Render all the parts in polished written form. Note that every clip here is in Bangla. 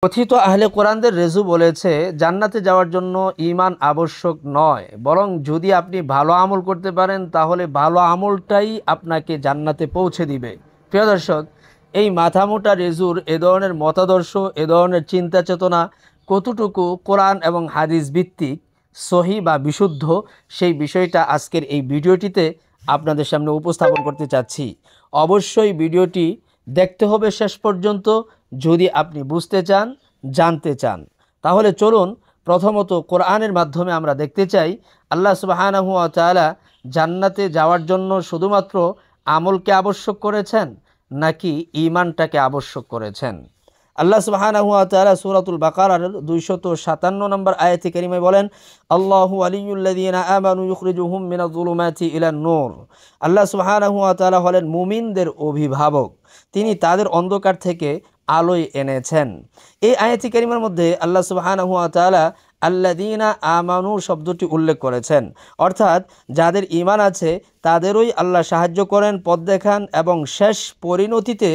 কথিত আহলে কোরআনদের রেজু বলেছে জান্নাতে যাওয়ার জন্য ঈমান আবশ্যক নয়, বরং যদি আপনি ভালো আমল করতে পারেন তাহলে ভালো আমলটাই আপনাকে জান্নাতে পৌঁছে দিবে। প্রিয় দর্শক, এই মাথামোটা রেজুর এ ধরনের মতাদর্শ, এ ধরনের চিন্তা চেতনা কতটুকু কোরআন এবং হাদিস ভিত্তিক, সহি বা বিশুদ্ধ, সেই বিষয়টা আজকের এই ভিডিওটিতে আপনাদের সামনে উপস্থাপন করতে চাচ্ছি। অবশ্যই ভিডিওটি দেখতে হবে শেষ পর্যন্ত যদি আপনি বুঝতে চান, জানতে চান। তাহলে চলুন প্রথমত কোরআনের মাধ্যমে আমরা দেখতে চাই আল্লাহ সুবহানাহু ওয়া তাআলা জান্নাতে যাওয়ার জন্য শুধুমাত্র আমলকে আবশ্যক করেছেন নাকি ঈমানটাকে আবশ্যক করেছেন। আল্লাহ সুবহানাহু ওয়া তাআলা সূরাতুল বাকারার 257 নম্বর আয়াতে কারিমায় বলেন, আল্লাহু ওয়ালিয়ুল্লাযীনা আমানু ইউখরিজুহুম মিনাজ-যুলুমাতি ইলান-নূর। আল্লাহ সুবহানাহু ওয়া তাআলা হলেন মুমিনদের অভিভাবক, তিনি তাদের অন্ধকার থেকে আলোয় এনেছেন। এই আয়াতে কারিমার মধ্যে আল্লাহ সুবহানাহু ওয়া তাআলা আল্লাযীনা আমানু শব্দটি উল্লেখ করেছেন, অর্থাৎ যাদের ঈমান আছে তাদেরই আল্লাহ সাহায্য করেন, পথ দেখান এবং শেষ পরিণতিতে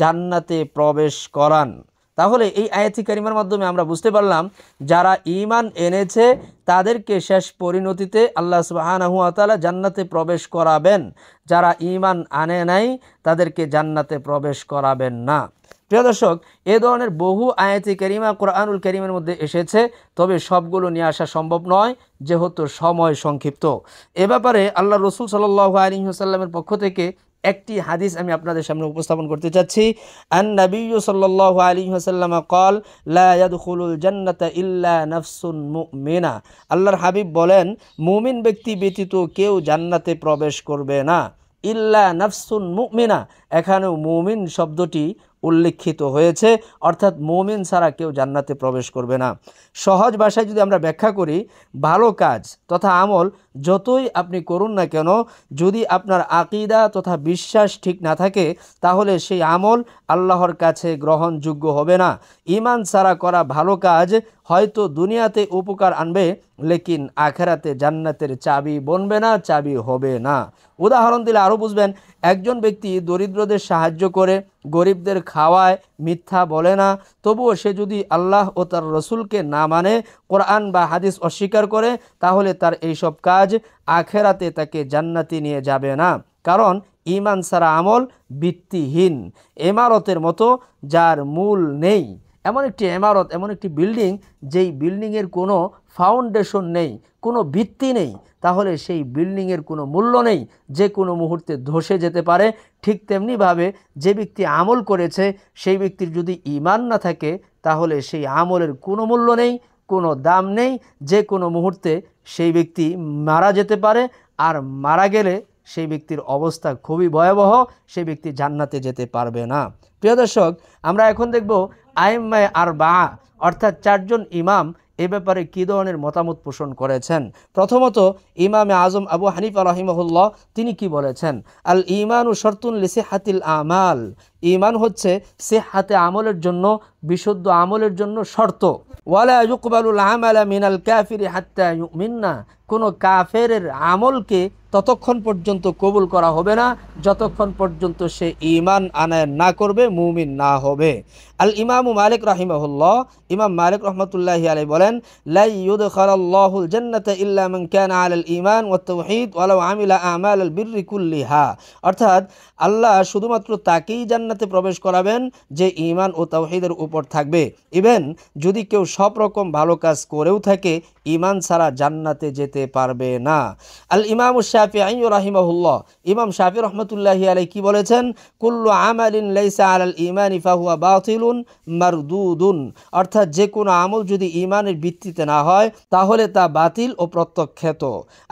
জান্নাতে প্রবেশ করান। তাহলে এই আয়াতি কারিমার মাধ্যমে আমরা বুঝতে পারলাম যারা ঈমান এনেছে তাদেরকে শেষ পরিণতিতে আল্লাহ সুবহানাহু ওয়া তাআলা জান্নাতে প্রবেশ করাবেন, যারা ঈমান আনে নাই তাদেরকে জান্নাতে প্রবেশ করাবেন না। প্রিয় দর্শক, এ ধরনের বহু আয়াতি কারিমা কোরআনুল কারিমের মধ্যে এসেছে, তবে সবগুলো নিয়ে আসা সম্ভব নয় যেহেতু সময় সংক্ষিপ্ত। এ ব্যাপারে আল্লাহ রসুল সাল্লাল্লাহু আলাইহি ওয়াসাল্লামের পক্ষ থেকে একটি হাদিস আমি আপনাদের সামনে উপস্থাপন করতে চাচ্ছি। আন নবিয়্যু সাল্লাল্লাহু আলাইহি ওয়াসাল্লাম قال لا يدخل الجنة إلا نفس مؤمنة। আল্লাহর হাবিব বলেন, মুমিন ব্যক্তি ব্যতীত কেউ জান্নাতে প্রবেশ করবে না। ইল্লা নাফসুন মুমিনা, এখানেও মুমিন শব্দটি উল্লেখিত হয়েছে, অর্থাৎ মুমিন ছাড়া কেউ জান্নাতে প্রবেশ করবে না। সহজ ভাষায় যদি আমরা ব্যাখ্যা করি, ভালো কাজ তথা আমল যতই আপনি করুন না কেন, যদি আপনার আকীদা তথা বিশ্বাস ঠিক না থাকে তাহলে সেই আমল আল্লাহর কাছে গ্রহণযোগ্য হবে না। ঈমান ছাড়া করা ভালো কাজ হয়তো দুনিয়াতে উপকার আনবে, লেকিন আখেরাতে জান্নাতের চাবি বনবে না, চাবি হবে না। উদাহরণ দিলে আরও বুঝবেন, একজন ব্যক্তি দরিদ্রদের সাহায্য করে, গরিবদের খাওয়ায়, মিথ্যা বলে না, তবুও সে যদি আল্লাহ ও তার রসুলকে না মানে, কোরআন বা হাদিস অস্বীকার করে, তাহলে তার এইসব কাজ আখেরাতে তাকে জান্নাতে নিয়ে যাবে না। কারণ ঈমান ছাড়া আমল ভিত্তিহীন, ইমারতের মতো যার মূল নেই। এমন একটি ইমারত, এমন একটি বিল্ডিং যেই বিল্ডিংয়ের কোনো ফাউন্ডেশন নেই, কোনো ভিত্তি নেই, তাহলে সেই বিল্ডিংয়ের কোনো মূল্য নেই, যে কোনো মুহূর্তে ধসে যেতে পারে। ঠিক তেমনিভাবে যে ব্যক্তি আমল করেছে সেই ব্যক্তির যদি ঈমান না থাকে তাহলে সেই আমলের কোনো মূল্য নেই, কোনো দাম নেই, যে কোনো মুহূর্তে সেই ব্যক্তি মারা যেতে পারে, আর মারা গেলে সেই ব্যক্তির অবস্থা খুবই ভয়াবহ, সেই ব্যক্তি জান্নাতে যেতে পারবে না। প্রিয় দর্শক, আমরা এখন দেখব আইম্মায়ে আরবাআ অর্থাৎ চারজন ইমাম এ ব্যাপারে কী ধরনের মতামত পোষণ করেছেন। প্রথমত ইমামে আজম আবু হানিফা রাহিমাহুল্লাহ তিনি কি বলেছেন, আল ঈমানু শর্তুন লিসিহাতিল আমাল। ঈমান হচ্ছে সিহহাতে আমলের জন্য, বিশুদ্ধ আমলের জন্য শর্ত। ওয়ালা ইউকবালুল আমালা মিনাল কাফিরি হাত্তা ইউমিন্না, কোনো কাফেরের আমলকে ততক্ষণ পর্যন্ত কবুল করা হবে না যতক্ষণ পর্যন্ত সে ঈমান আনায়ন না করবে, মুমিন না হবে। আল ইমামু মালিক রাহিমাহুল্লাহ, ইমাম মালিক রহমতুল্লাহি আলাইহি বলেন, লা ইউদখিলুল্লাহুল জান্নাতা ইল্লা মান কানা আলাল ঈমান ওয়াত তাওহীদ ওয়ালাউ আমিলা আমালাল বিররি কুল্লিহা। অর্থাৎ আল্লাহ শুধুমাত্র তাকেই জান্নাতে প্রবেশ করাবেন যে ঈমান ও তাওহীদের উপর থাকবে। ইভেন যদি কেউ সব রকম ভালো কাজ করেও থাকে, ঈমান ছাড়া জান্নাতে যেতে পারবে না। আল ইমামু শাফিঈ রাহিমাহুল্লাহ, ইমাম শাফিঈ রহমতুল্লাহি আলাইহি কি বলেছেন, কুল্লু আমালিন লাইসা আলাল ঈমানি ফাহুয়া বাতিলুন মারদুদুন। অর্থাৎ যে কোনো আমল যদি ঈমানের ভিত্তিতে না হয় তাহলে তা বাতিল ও প্রত্যাখ্যাত।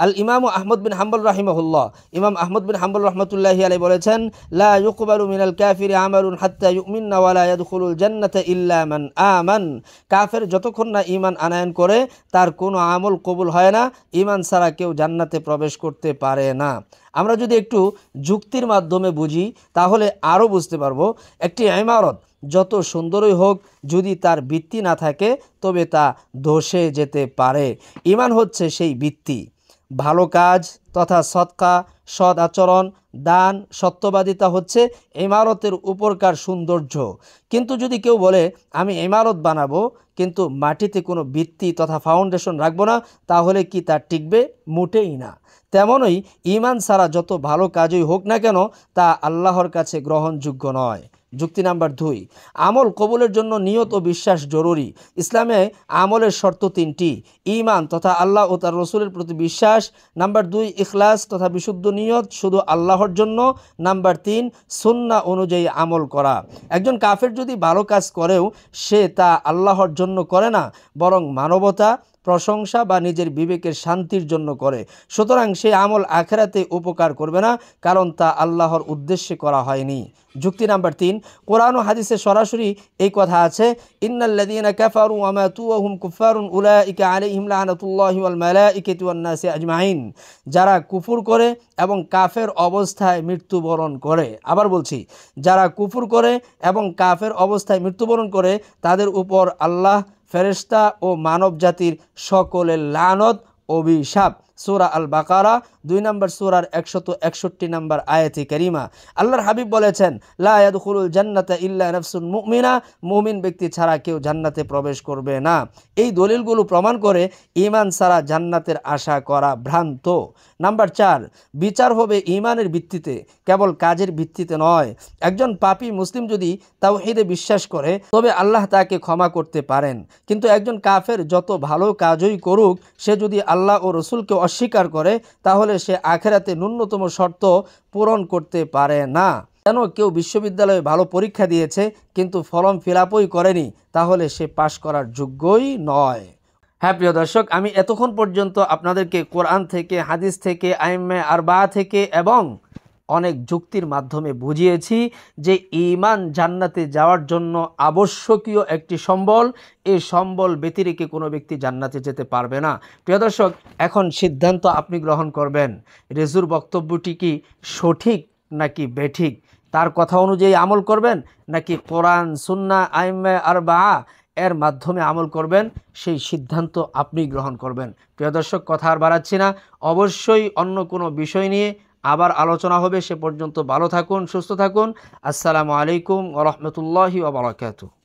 আল ইমামু আহমদ বিন হাম্বল রাহিমাহুল্লাহ, ইমাম আহমদ বিন হাম্বল রহমতুল্লাহি আলাইহি বলেছেন, লা ইউকবালু মিনাল কাফিরি আমালুন হাত্তা ইউমিন্না ওয়া লা ইয়াদখুলুল জান্নাতা ইল্লা মান আমান। কাফের যতক্ষণ না ঈমান আনয়ন করে তার কোনো আমল কবুল হয় না, ঈমান ছাড়া কেউ জান্নাতে প্রবেশ করতে পারে না। আমরা যদি একটু যুক্তির মাধ্যমে বুঝি তাহলে আরও বুঝতে পারবো, একটি ইমারত যত সুন্দরই হোক, যদি তার ভিত্তি না থাকে তবে তা ধসে যেতে পারে। ঈমান হচ্ছে সেই ভিত্তি। ভালো কাজ তথা সদকা, সৎ আচরণ দান, সত্যবাদিতা হচ্ছে ইমারতের উপরকার সৌন্দর্য। কিন্তু যদি কেউ বলে আমি ইমারত বানাবো কিন্তু মাটিতে কোনো ভিত্তি তথা ফাউন্ডেশন রাখবো না, তাহলে কি তা টিকবে? মোটেই না। তেমনই ঈমান ছাড়া যত ভালো কাজই হোক না কেন তা আল্লাহর কাছে গ্রহণযোগ্য নয়। যুক্তি নাম্বার 2, আমল কবুলের জন্য নিয়ত ও বিশ্বাস জরুরি। ইসলামে আমলের শর্ত 3টি: ঈমান তথা আল্লাহ ও তার রসুলের প্রতি বিশ্বাস। নাম্বার 2, ইখলাস তথা বিশুদ্ধ নিয়ত শুধু আল্লাহর জন্য। নাম্বার 3, সুন্নাহ অনুযায়ী আমল করা। একজন কাফের যদি ভালো কাজ করেও সে তা আল্লাহর জন্য করে না, বরং মানবতা, প্রশংসা বা নিজের বিবেকের শান্তির জন্য করে। সুতরাং সেই আমল আখিরাতে উপকার করবে না, কারণ তা আল্লাহর উদ্দেশ্যে করা হয়নি। যুক্তি নাম্বার 3, কোরআন ও হাদিসে সরাসরি এই কথা আছে, ইন্নাল্লাযীনা কাফারু ওয়া মাতু ওয়া হুম কুফারুন উলাইকা আলাইহিম লানাতুল্লাহি ওয়াল মালাইকাতি ওয়ান নাসি আজমাইন। যারা কুফর করে এবং কাফের অবস্থায় মৃত্যুবরণ করে, আবার বলছি, যারা কুফর করে এবং কাফের অবস্থায় মৃত্যুবরণ করে তাদের উপর আল্লাহ, ফেরেশতা ও মানব জাতির সকলের লানত, অভিশাপ। সূরা আল বাকারা 2 নম্বর সূরার 161 নম্বর আয়াতে কারিমা। আল্লাহর হাবিব বলেছেন, লা ইয়াদখুলুল জান্নাতা ইল্লা নাফসুন মুমিনা, মুমিন ব্যক্তি ছাড়া কেউ জান্নাতে প্রবেশ করবে না। এই দলিলগুলো প্রমাণ করে ঈমান ছাড়া জান্নাতের আশা করা ভ্রান্ত। নাম্বার 4, বিচার হবে ঈমানের ভিত্তিতে, কেবল কাজের ভিত্তিতে নয়। একজন পাপী মুসলিম যদি তাওহীদে বিশ্বাস করে তবে আল্লাহ তাকে ক্ষমা করতে পারেন, কিন্তু একজন কাফের যত ভালো কাজই করুক সে যদি আল্লাহ ও রসুলকে অস্বীকার করে তাহলে সে আখিরাতে ন্যূনতম শর্ত পূরণ করতে পারে না। কেন কেউ বিশ্ববিদ্যালয়ে ভালো পরীক্ষা দিয়েছে কিন্তু ফর্ম ফিল আপই করেনি, তাহলে সে পাশ করার যোগ্যই নয়। হ্যাঁ প্রিয় দর্শক, আমি এতক্ষণ পর্যন্ত আপনাদেরকে কোরআন থেকে, হাদিস থেকে, আইম্মে আরবা থেকে এবং অনেক যুক্তির মাধ্যমে বুঝিয়েছি যে ঈমান জান্নাতে যাওয়ার জন্য আবশ্যকীয় একটি সম্বল। এই সম্বল ব্যতিরেকে কোনো ব্যক্তি জান্নাতে যেতে পারবে না। প্রিয় দর্শক, এখন সিদ্ধান্ত আপনি গ্রহণ করবেন, রেজুর বক্তব্যটি কি সঠিক নাকি বেঠিক, তার কথা অনুযায়ী আমল করবেন নাকি কোরআন, সুন্নাহ, আইম্মে আরবা এর মাধ্যমে আমল করবেন, সেই সিদ্ধান্ত আপনি গ্রহণ করবেন। প্রিয় দর্শক, কথা আর বাড়াচ্ছি না, অবশ্যই অন্য কোনো বিষয় নিয়ে আবার আলোচনা হবে। সে পর্যন্ত ভালো থাকুন, সুস্থ থাকুন। আসসালামু আলাইকুম ওয়া রাহমাতুল্লাহি ওয়া বারাকাতুহু।